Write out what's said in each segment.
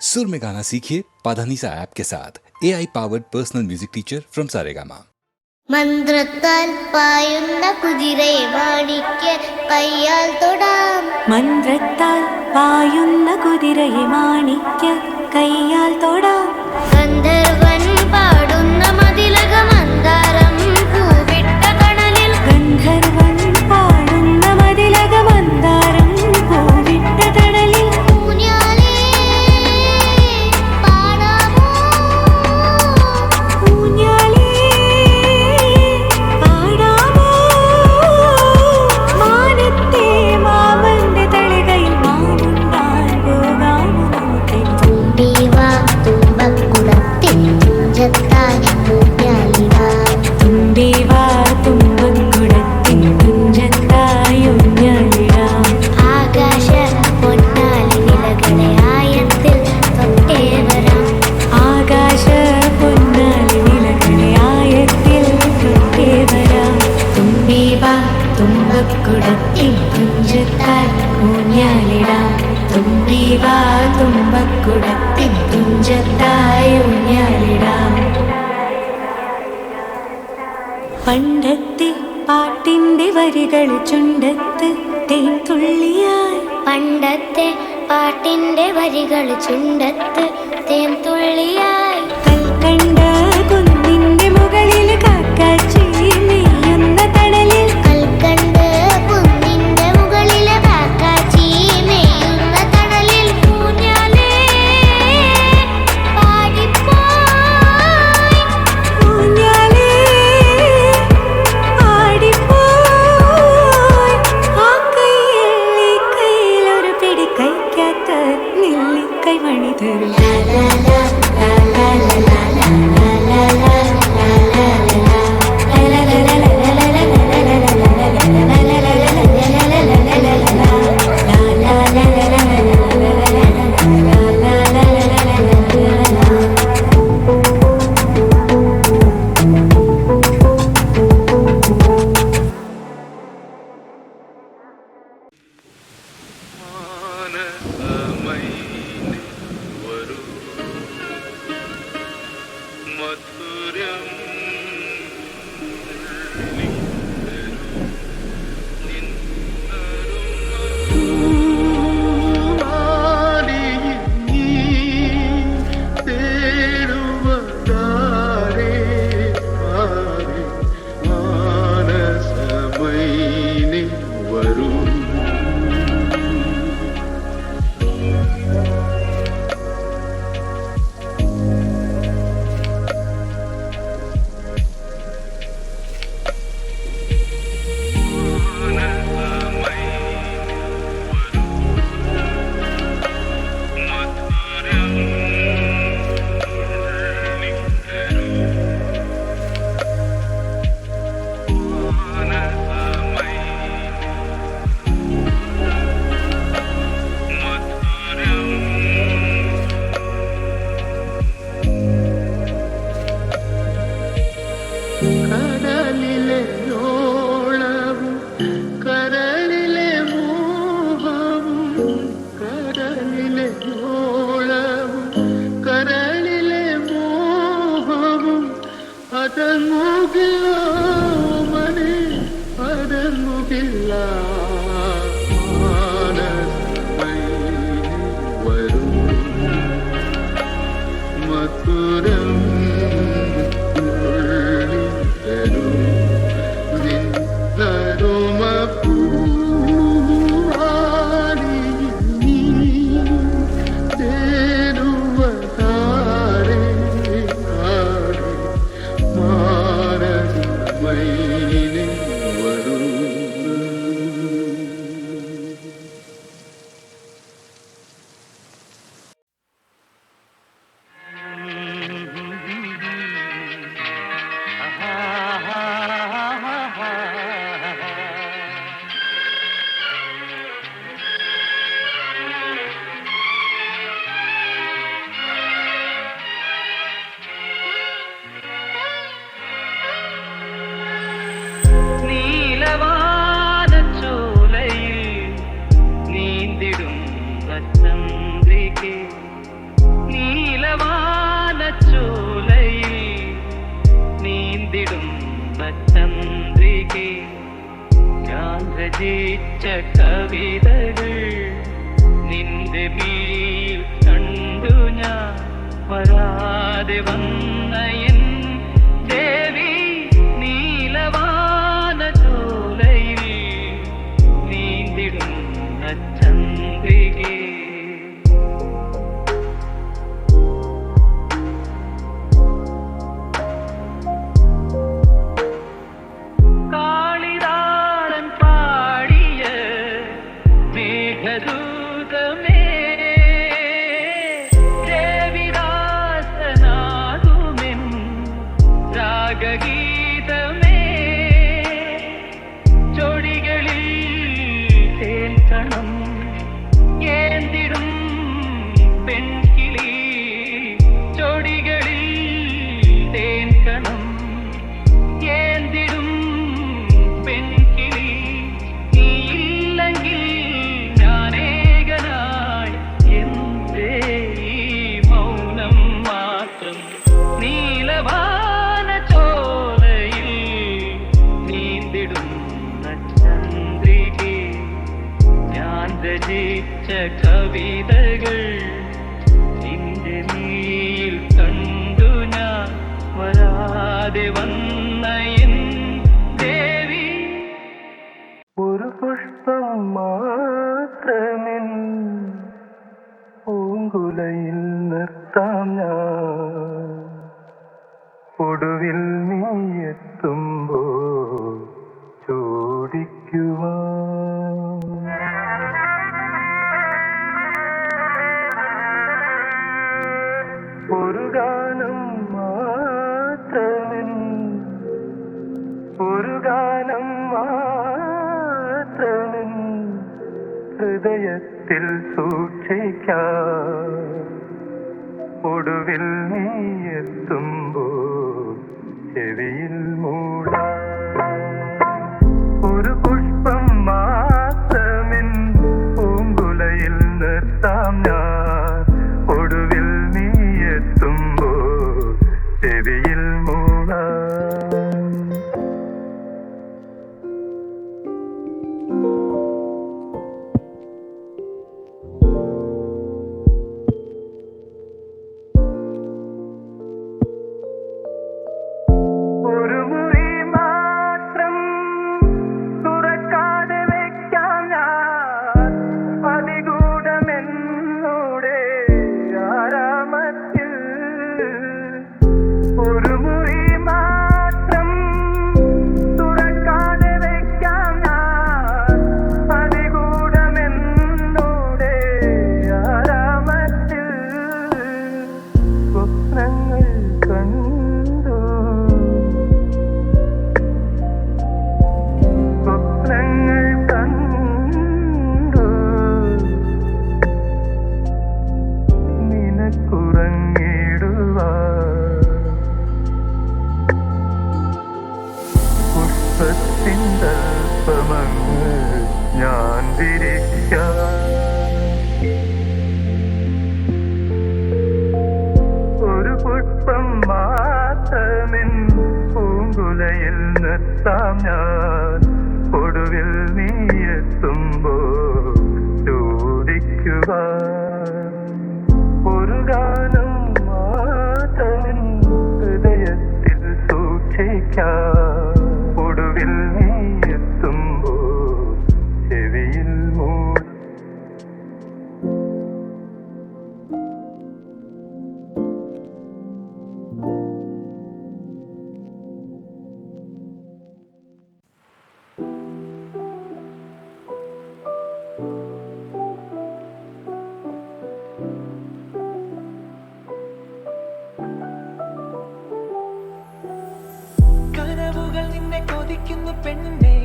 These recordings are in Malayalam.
सुर में गाना सीखिए पाधानीसा ऐप के साथ AI powered personal music teacher from Saregama. മന്ത്രത്താൽ പായുന്ന കുതിരയെ മാണിക്യ കയ്യാൽ തൊടാം. മന്ത്രത്താൽ പായുന്ന കുതിരയെ മാണിക്യ കയ്യാൽ തൊടാം. ഗന്ധർവൻ പാടുന്ന മതിലക മന്ദാരം പൂവിട്ട കടലിൽ. ഗന്ധർവൻ പാടുന്ന മതിലക മന്ദാരം പൂവിട്ട കടലിൽ. ഊഞ്ഞാലേ പാടാമോ, ഊഞ്ഞാലേ പാടാമോ. മാനത്തെ മാവന്റെ തളികയിൽ മാവുണ്ടാൻ പോകാമോ. തുമ്പി വാ തുമ്പക്കുടത്തിൽ തുഞ്ചത്തായി ഊഞ്ഞാലിടാം. തുമ്പി വാ തുമ്പക്കുടത്തിൽ തുഞ്ചത്തായി ഊഞ്ഞാലിടാം. ആകാശ പൊന്നാലി നിലകളെ ആയത്തിൽ തൊട്ടേ വരാം. ആകാശ പൊന്നാലി നിലകളെ ആയത്തിൽ തൊട്ടേ വരാം. തുമ്പി വാ തുമ്പക്കുടത്തിൽ തുഞ്ചത്തായി ഊഞ്ഞാലിടാം. തുമ്പി വാ തുമ്പക്കുടത്തിൽ തുഞ്ചത്തായി ഊഞ്ഞാലിടാം. പണ്ടത്തെ പാട്ടിന്റെ വരികൾ ചുണ്ടത്ത് തേൻ തുള്ളിയായി. പണ്ടത്തെ പാട്ടിന്റെ വരികൾ ചുണ്ടത്ത് തേൻ തുള്ളിയായി. കൽക്കണ്ട കുന്നിന്റെ മുകളിൽ കാക്കാച്ചി നെയ്യുന്ന തണലിൽ. കൽക്കണ്ട് കുന്നിന്റെ മുകളിലെ കാക്കാച്ചി മേയുന്ന തണലിൽ. ഊഞ്ഞാലേ പാടിപ്പോയി, ഊഞ്ഞാലേ ആടിപ്പോയി. ആ കയ്യിൽ ഈ കയ്യിലൊരു പിടി കൈക്കാത്ത നെല്ലിക്കൈ മണി തരും. കടലിലെ ഓളവും കരളിലെ മോഹവും. കടലിലെ ഓളവും കരളിലെ മോഹവും അടങ്ങുകില്ല മനെ അടങ്ങുകില്ല. മാനസമൈനി വരും മധുരം ചന്ദ്രികേ ഞാൻ രചിച്ച കവിതകൾ നിന്റെ മീൽ കണ്ടു ഞാൻ വരാതെ വന്ന എൻ ദേവി നീലവാന ചോലയിൽ നീന്തിടുന്ന ചന്ദ്രികേ. കാളിദാസൻ പാടിയ മേഘദൂതമേ ദേവിദാസനാകുമെൻ രാഗഗീതമേ ചൊടികളിൽ തേൻകണം ഏന്തിടും പെൺകിളി ചൊടികളിൽ തേൻകണം ഏന്തിടും പെൺകിളി നീയില്ലെങ്കിൽ ഞാനേകനായി എന്തേ ഈ മൗനം മാത്രം നീലവാന ചോലയിൽ നീന്തിടുന്ന ചന്ദ്രികേ ഞാൻ രചിച്ച കവിതകൾ നിന്റെ നീൽ കണ്ടു ഞാൻ വരാതെ വന്ന എൻ ദേവി. ഒരു പുഷ്പം മാത്രമെൻ പൂങ്കുലയിൽ നിർത്താം ഞാൻ ഒടുവിൽ നീ എത്തുമ്പോൾ ചോദിക്കുവാൻ. ഒരു ഗാനം മാത്രമെൻ ഒരു ഗാനം മാത്രമെൻ ഹൃദയത്തിൽ സൂക്ഷിക്കാം ഒടുവിൽ നീ എത്തുമ്പോൾ ചെവിയിൽ മൂടാം. ഒരു പുഷ്പം മാത്രമെൻ പൂങ്കുലയിൽ നിർത്താം ഞാൻ ഒടുവിൽ നീ എത്തുമ്പോൾ ചെവിയിൽ മൂടാം. ഒരു മുറി മാത്രം തുറക്കാതെ വെക്കാം ഞാൻ അതിഗൂഢമെന്നോടെ ആരാമത്തിൽ. ഒരു മുറി മാത്രം തുറക്കാതെ വെക്കാം ഞാൻ അതിഗൂഢമെന്നോടെ ആരാമത്തിൽ. സ്വപ്നങ്ങൾ കണ്ടു സ്വപ്നങ്ങൾ കണ്ടു നിനക്കുറങ്ങിടുവാൻ പുഷ്പത്തിൻ്റെ അല്പമങ്ങ് ഞാൻ വിരിക്കാം. ഒരു പുഷ്പം മാത്രമെൻ പൂങ്കുലയിൽ നിർത്താം ഞാൻ ഒടുവിൽ നീ എത്തുമ്പോൾ ചോദിക്കുവാൻ. ഒരു ഗാനം മാത്രമെൻ ഹൃദയത്തിൽ സൂക്ഷിക്കാം ഒടുവിൽ നീ എത്തുമ്പോൾ ചെവിയിൽ മൂടും. കനവുകൾ നിന്നെ കൊതിക്കുന്നു പെണ്ണേ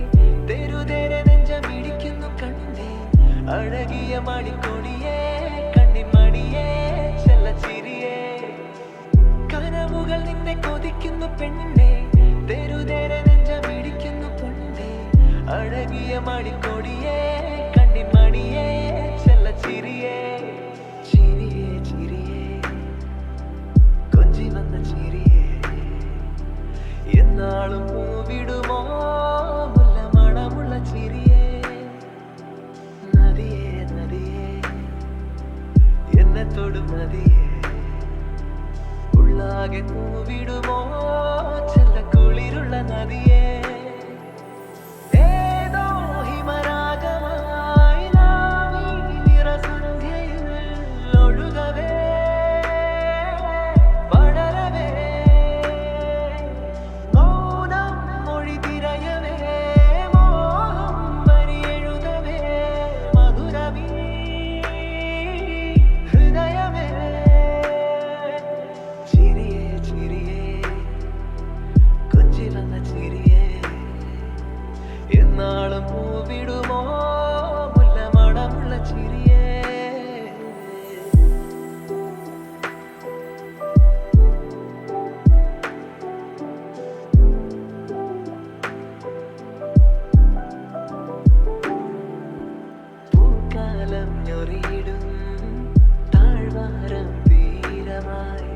തെരുതേരെ നെഞ്ചമിടിക്കുന്നു കണ്ണേ അഴകിയ മണിക്കൊടിയേ കണ്ണിമണിയേ ചെല്ലച്ചിരിയേ. കനവുകൾ നിന്നെ കൊതിക്കുന്നു പെണ്ണേ തെരുതേരെ നെഞ്ചമിടിക്കുന്നു പൊന്നേ അഴകിയ മണിക്കൊടിയേ കണ്ണിമണിയേ ചെല്ലച്ചിരിയേ. ചിരിയേ ചിരിയേ കൊഞ്ചി വന്ന ചിരിയേ എന്നാളും പൂവിട തൊടും നദിയേ ഉള്ളാകെ പൂവിടുമോ ചെല്ല കുളിരുള്ള നദിയേ ഏതോ ഹിമരാഗമായി നാം ഈ നിറസന്ധ്യയിൽ ഒഴുകവേ പടരവേ മൗനം മൊഴി തിരയവേ മോഹം വരിയെഴുതവേ മധുരമീ ഹൃദയമേ ചിരിയേ ചിരിയേ കൊഞ്ചി വന്ന ചിരിയേ എന്നാളും പൂവിടുമോ മുല്ലമണമുള്ള ചിരിയേ പൂക്കാലം ഞൊറിയിടും താഴ്വാരം തീരമായി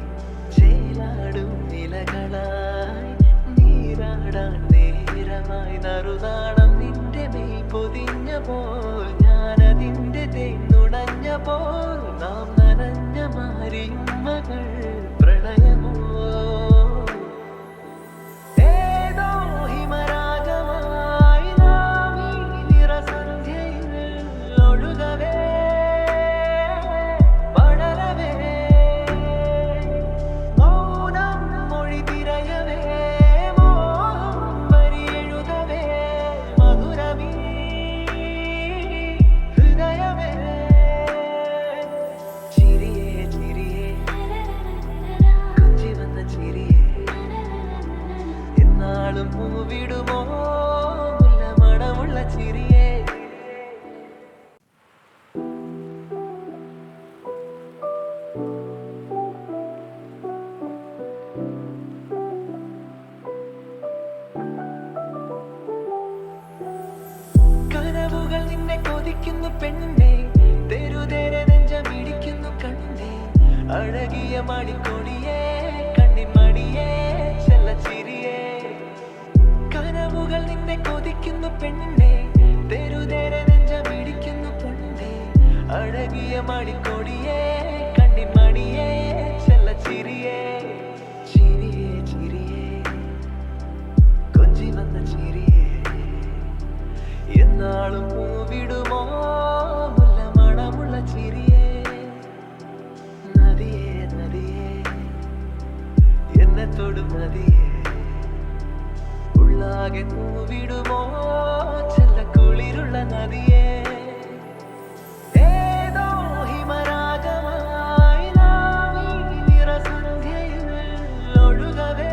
ചേലാടും നിലകളായി നീരാടാൻ നേരമായി നറുനാണം നിന്റെ മെയ് പൊതിഞ്ഞപ്പോൾ ഞാനതിൻ്റെ തേന്നുടഞ്ഞപ്പോൾ നാം നനഞ്ഞ മാരിയുമ്മകൾ പ്രണയമോ ഏതോ ഹിമരാഗമായി നാം ഈ നിറസന്ധ്യയിൽ ഒഴുകവേ പടരവേ മൗനം മൊഴി തിരയവേ മോഹം വരിയെഴുതവേ മധുരമീ ഹൃദയമേ ചിരിയേ ചിരിയേ കൊഞ്ചി വന്ന ചിരിയേ എന്നാളും പൂവിടുമോ മുല്ലമണമുള്ള ചിരിയേ കനവുകൾ നിന്നെ കൊതിക്കുന്നു പെണ്ണേ തെരുതേരെ നെഞ്ചമിടിക്കുന്നു കണ്ണേ അഴകിയ മണിക്കൊടിയേ കണ്ണിമണിയേ ചെല്ലച്ചിരിയേ കനവുകൾ നിന്നെ കൊതിക്കുന്നു പെണ്ണേ തെരുതേരെ നെഞ്ചമിടിക്കുന്നു കണ്ണേ അഴകിയ മണിക്കൊടിയേ കണ്ണിമണിയേ ചെല്ലച്ചിരിയേ ചിരിയേ ചിരിയേ കൊഞ്ചി വന്ന ചിരിയേ എന്നാളും പൂവിടുമോ മുല്ലമണമുള്ള ചിരിയേ നദിയേ നദിയേ എന്നെ തൊടും നദിയേ ഉള്ളാകെ പൂവിടുമോ ചെല്ല കുളിരുള്ള നദിയേ ഏതോ ഹിമരാഗമായി നാം ഈ നിറസന്ധ്യയിൽ ഒഴുകവേ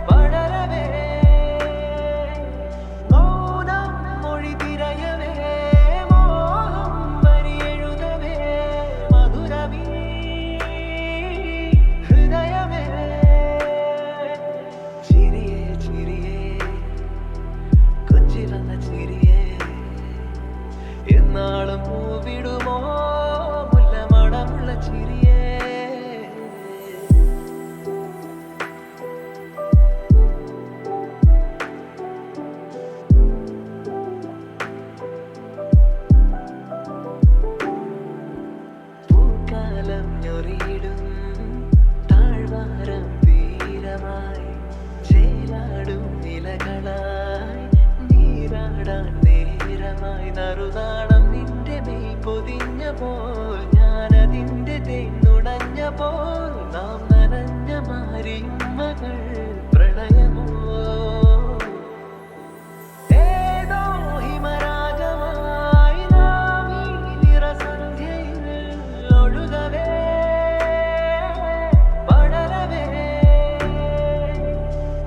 പടരവേ മൗനം മൊഴി തിരയവേ മോഹം വരിയെഴുതവേ മധുരമീ ഹൃദയമേ ചിരിയേ ചിരിയേ കൊഞ്ചി വന്ന ചിരിയേ എന്നാളും പൂവിടുമോ മുല്ലമണമുള്ള ചിരിയേ പൂക്കാലം ഞൊറിയിടും താഴ്വാരം തീരമായി ചേലാടും നിലകളായി നീരാടാൻ നേരമായി നറുനാണം നിന്റെ മെയ് പൊതിഞ്ഞപ്പോൾ ഞാനതിൻ്റെ തേന്നുടഞ്ഞപ്പോൾ നാം നനഞ്ഞ മാരിയുമ്മകൾ പ്രണയമോ ഏതോ ഹിമരാഗമായി നാം ഈ നിറസന്ധ്യയിൽ ഒഴുകവേ പടരവേ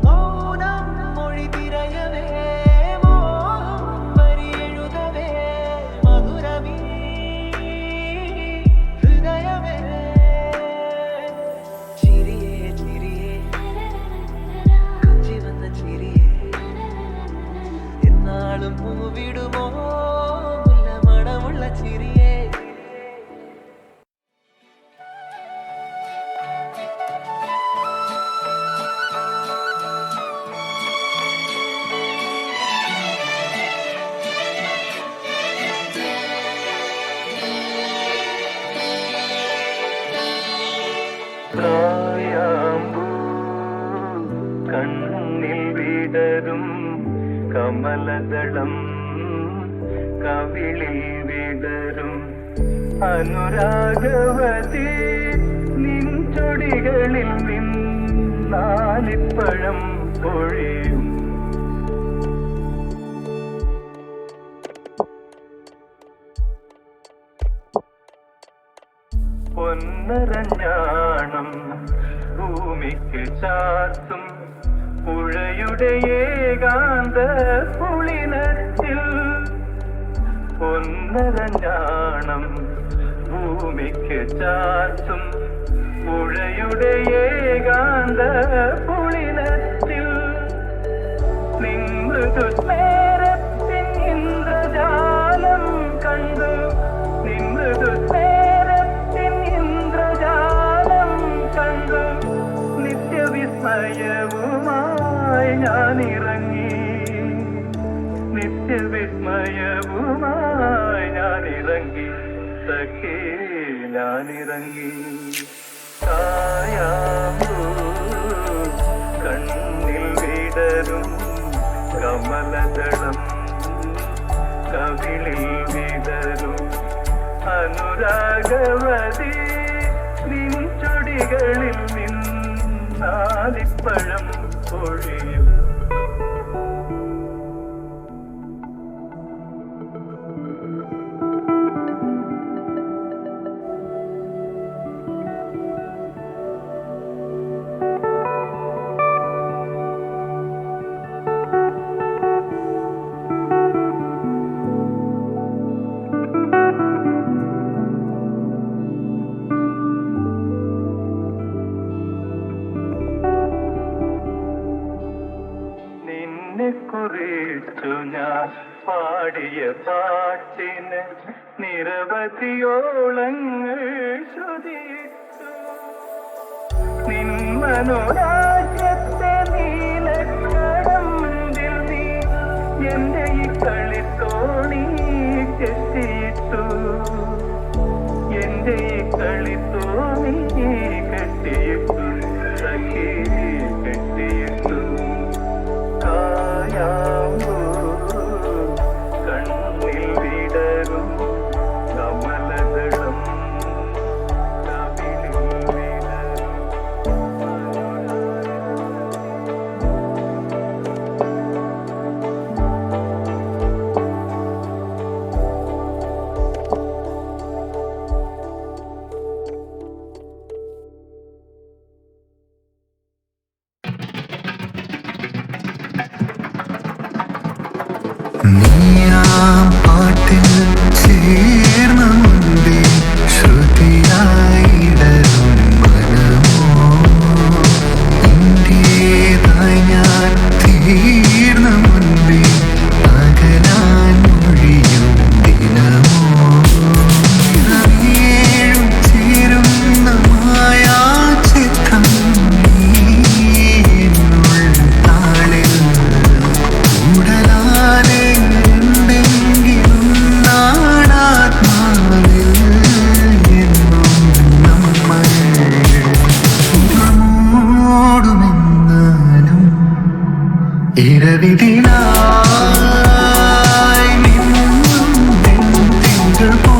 മൗനം മൊഴി തിരയവേ മോഹം വരിയെഴുതവേ മധുരമീ വിടരും കമലദളം കവിളിൽ വിടരും അനുരാഗവതി നിൻ ചൊടികളിൽ നിന്നാലിപ്പഴം പൊഴിയും പൊന്നരഞ്ഞാണം ഭൂമിക്ക് ചാർത്തും പുഴയുടെ ഏകാന്ത പുളിനത്തിൽ പൊന്നരഞ്ഞാണം ഭൂമിക്ക് ചാർത്തും പുഴയുടെ ഏകാന്ത പുളിനത്തിൽ നിമൃദു സ്മേരത്തിൻ ഇന്ദ്രജാലം കണ്ടു നിമൃദു സ്മേരത്തിൻ ഇന്ദ്രജാലം കണ്ടു നിത്യവിസ്മയവുമായി ഞാനിറങ്ങി നിത്യവിസ്മയവുമായി ഞാനിറങ്ങി സഖി ഞാനിറങ്ങി കായാമ്പൂ കണ്ണിൽ വിടരും കമലദളം കവിളിൽ വിടരും അനുരാഗവതി നിൻ ചൊടികളിൽ നിന്നാലിപ്പഴം പൊഴിയും കുറിച്ചു ഞാൻ പാടിയ പാട്ടിന് നിരവധിയോളങ്ങൾ ശ്രുതിച്ചു നിൻ മനോരാജ്യത്തെ നീലക്കടമ്പിൽ നീ എന്റെ ഈ കളിത്തോണി കെട്ടിയിട്ടു എന്റെ ഈ കളിത്തോണി കെട്ടിയിട്ടു സഖി കെട്ടിയിട്ടു കണ്ണിൽ വിടരും കമലദളം കവിളിൽ വിടരും നീയാം പാട്ടിൽ ചേർന്ന മുൻപേ ശ്രുതിയായിടരും മനമോ ഇന്റേതായി ഞാൻ തീർന്ന മുൻപേ അകലാൻ മൊഴിയും ദിനമോ വീഴും ചേരുന്ന മായാ ചിത്രം താളിൽ ഉടലാലെ ഇരവിധിനായി നിന്നും തിങ്കൾ പോ